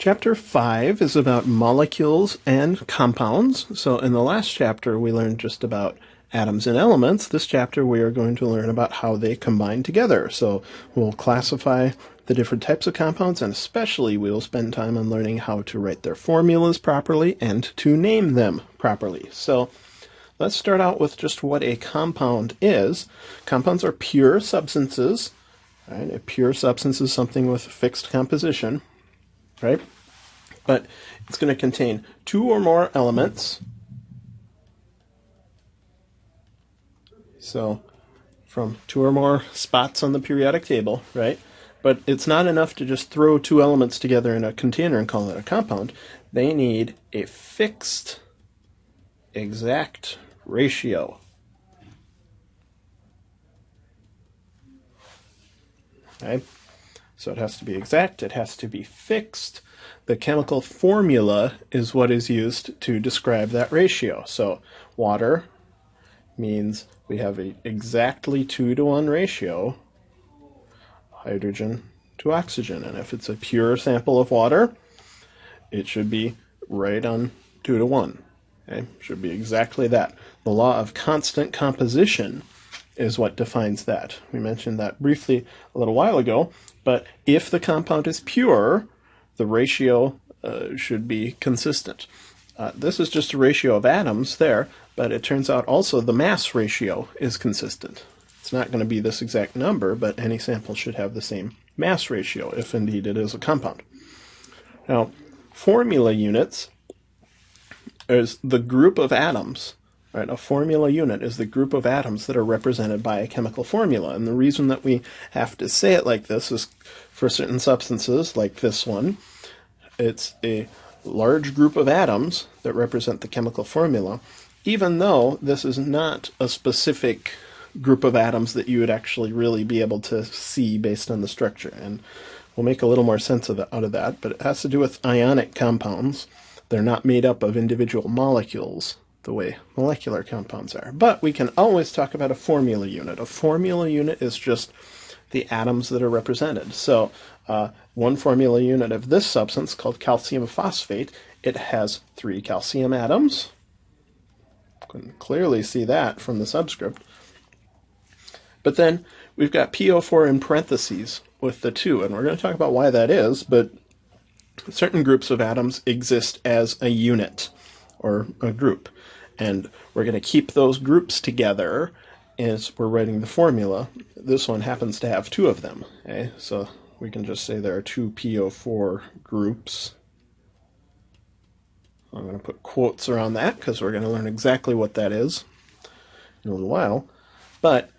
Chapter 5 is about molecules and compounds. So in the last chapter we learned just about atoms and elements. This chapter we are going to learn about how they combine together. So we'll classify the different types of compounds, and especially we will spend time on learning how to write their formulas properly and to name them properly. So let's start out with just what a compound is. Compounds are pure substances. Right? A pure substance is something with fixed composition. Right? But it's going to contain two or more elements. So from two or more spots on the periodic table, right? But it's not enough to just throw two elements together in a container and call it a compound. They need a fixed, exact ratio. Okay? So it has to be exact, it has to be fixed. The chemical formula is what is used to describe that ratio. So water means we have an exactly 2-to-1 ratio, hydrogen to oxygen. And if it's a pure sample of water, it should be right on 2-to-1. Okay? Should be exactly that. The law of constant composition is what defines that. We mentioned that briefly a little while ago, but if the compound is pure, the ratio should be consistent. This is just a ratio of atoms there, but it turns out also the mass ratio is consistent. It's not going to be this exact number, but any sample should have the same mass ratio, if indeed it is a compound. Now, formula units is the group of atoms. Right? A formula unit is the group of atoms that are represented by a chemical formula. And the reason that we have to say it like this is for certain substances, like this one, it's a large group of atoms that represent the chemical formula, even though this is not a specific group of atoms that you would actually really be able to see based on the structure. And we'll make a little more sense out of that, but it has to do with ionic compounds. They're not made up of individual molecules the way molecular compounds are. But we can always talk about a formula unit. A formula unit is just the atoms that are represented. So one formula unit of this substance, called calcium phosphate, it has 3 calcium atoms. You can clearly see that from the subscript. But then we've got PO4 in parentheses with the 2, and we're going to talk about why that is, but certain groups of atoms exist as a unit or a group. And we're going to keep those groups together as we're writing the formula. This one happens to have 2 of them. Okay? So we can just say there are 2 PO4 groups. I'm going to put quotes around that because we're going to learn exactly what that is in a little while. But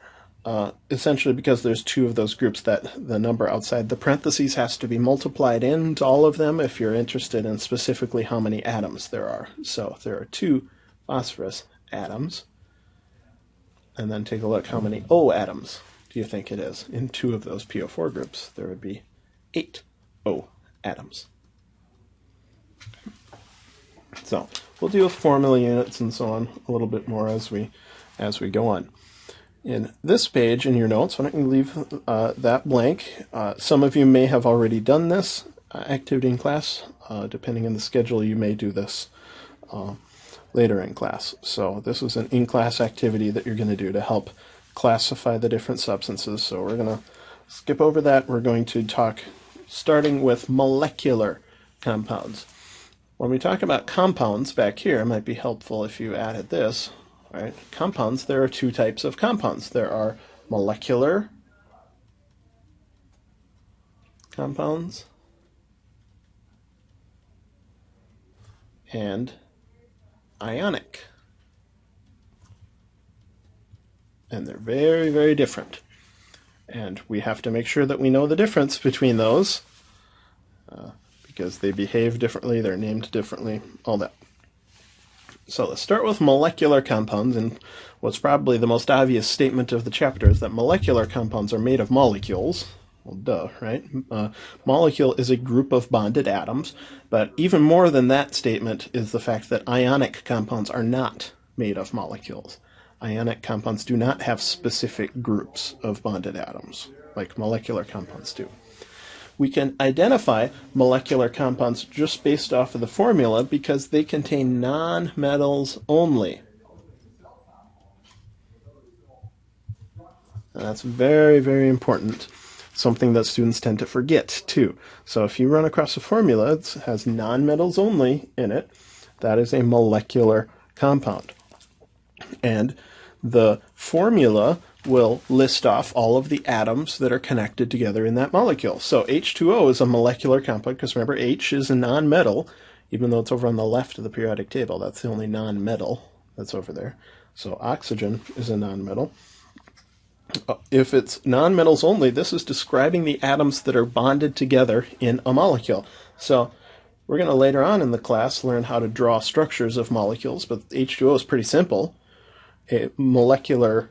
essentially, because there's 2 of those groups, that the number outside the parentheses has to be multiplied into all of them if you're interested in specifically how many atoms there are. So there are 2 phosphorus atoms. And then take a look, how many O atoms do you think it is? In 2 of those PO4 groups, there would be 8 O atoms. So we'll deal with formula units and so on a little bit more as we go on. In this page in your notes, why don't you leave that blank? Some of you may have already done this activity in class. Depending on the schedule, you may do this later in class. So this is an in-class activity that you're going to do to help classify the different substances. So we're going to skip over that. We're going to talk starting with molecular compounds. When we talk about compounds back here, it might be helpful if you added this. Right? Compounds, there are 2 types of compounds. There are molecular compounds and ionic. And they're very, very different. And we have to make sure that we know the difference between those because they behave differently, they're named differently, all that. So let's start with molecular compounds, and what's probably the most obvious statement of the chapter is that molecular compounds are made of molecules. Well, duh, right? Molecule is a group of bonded atoms, but even more than that statement is the fact that ionic compounds are not made of molecules. Ionic compounds do not have specific groups of bonded atoms, like molecular compounds do. we can identify molecular compounds just based off of the formula because they contain nonmetals only. And that's very, very important. Something that students tend to forget, too. So if you run across a formula that has nonmetals only in it, that is a molecular compound. And the formula will list off all of the atoms that are connected together in that molecule. So H2O is a molecular compound because remember, H is a nonmetal, even though it's over on the left of the periodic table. That's the only nonmetal that's over there. So oxygen is a nonmetal. If it's nonmetals only, this is describing the atoms that are bonded together in a molecule. So we're going to later on in the class learn how to draw structures of molecules, but H2O is pretty simple. A molecular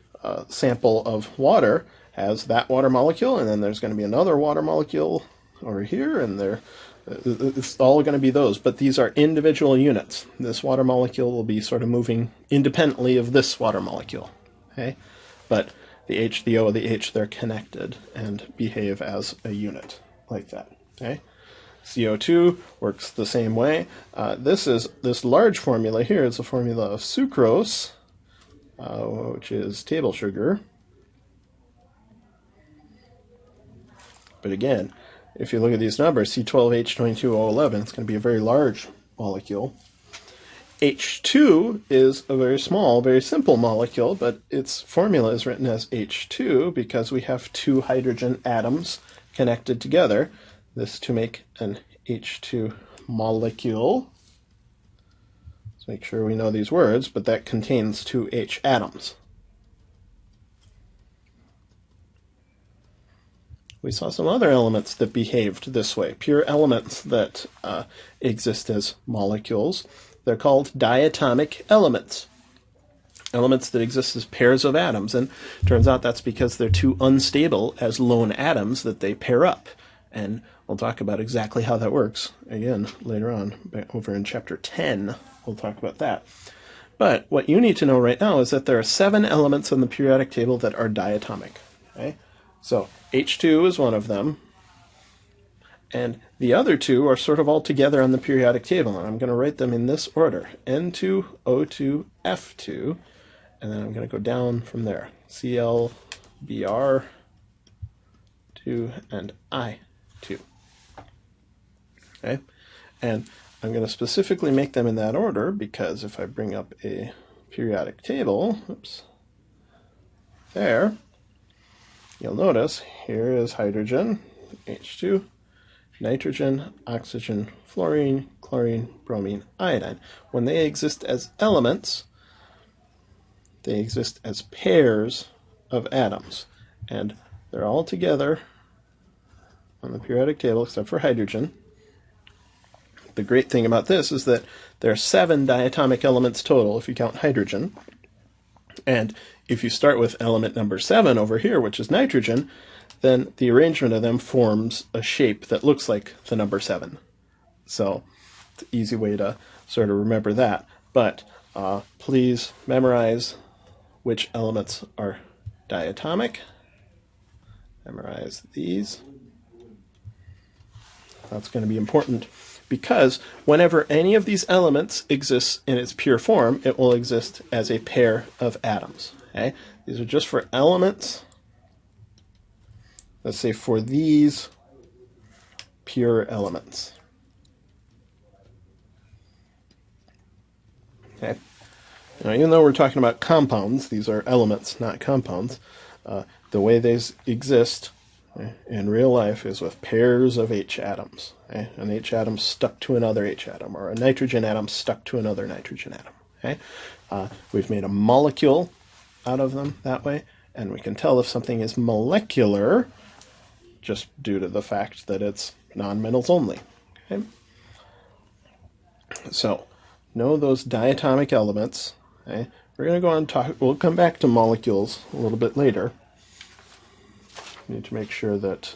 sample of water has that water molecule, and then there's going to be another water molecule over here, and it's all going to be those. But these are individual units. This water molecule will be sort of moving independently of this water molecule. Okay, but the H, the O, the H, they're connected and behave as a unit like that. Okay. CO2 works the same way. This large formula here is a formula of sucrose, which is table sugar. But again, if you look at these numbers, C12H22O11, it's going to be a very large molecule. H2 is a very small, very simple molecule, but its formula is written as H2 because we have two hydrogen atoms connected together. This to make an H2 molecule. Let's make sure we know these words, but that contains two H atoms. We saw some other elements that behaved this way, pure elements that exist as molecules. They're called diatomic elements. Elements that exist as pairs of atoms, and it turns out that's because they're too unstable as lone atoms that they pair up. And we'll talk about exactly how that works, again, later on, over in Chapter 10, we'll talk about that. But what you need to know right now is that there are 7 elements on the periodic table that are diatomic. Okay? So H2 is one of them, and the other 2 are sort of all together on the periodic table, and I'm going to write them in this order, N2, O2, F2, and then I'm going to go down from there, Cl, Br, 2, and I2. Okay, and I'm going to specifically make them in that order because if I bring up a periodic table, oops, there, you'll notice here is hydrogen, H2, nitrogen, oxygen, fluorine, chlorine, bromine, iodine. When they exist as elements, they exist as pairs of atoms, and they're all together on the periodic table except for hydrogen. The great thing about this is that there are 7 diatomic elements total if you count hydrogen, and if you start with element number 7 over here, which is nitrogen, then the arrangement of them forms a shape that looks like the number 7. So it's an easy way to sort of remember that. But please memorize which elements are diatomic. Memorize these. That's going to be important because whenever any of these elements exists in its pure form, it will exist as a pair of atoms. Okay? These are just for elements. Let's say for these pure elements. Okay. Now, even though we're talking about compounds, these are elements, not compounds. The way they exist in real life is with pairs of H atoms. Okay? An H atom stuck to another H atom, or a nitrogen atom stuck to another nitrogen atom. Okay? We've made a molecule out of them that way, and we can tell if something is molecular just due to the fact that it's nonmetals only. Okay? So, know those diatomic elements. Okay? We're going to go on and talk, we'll come back to molecules a little bit later. We need to make sure that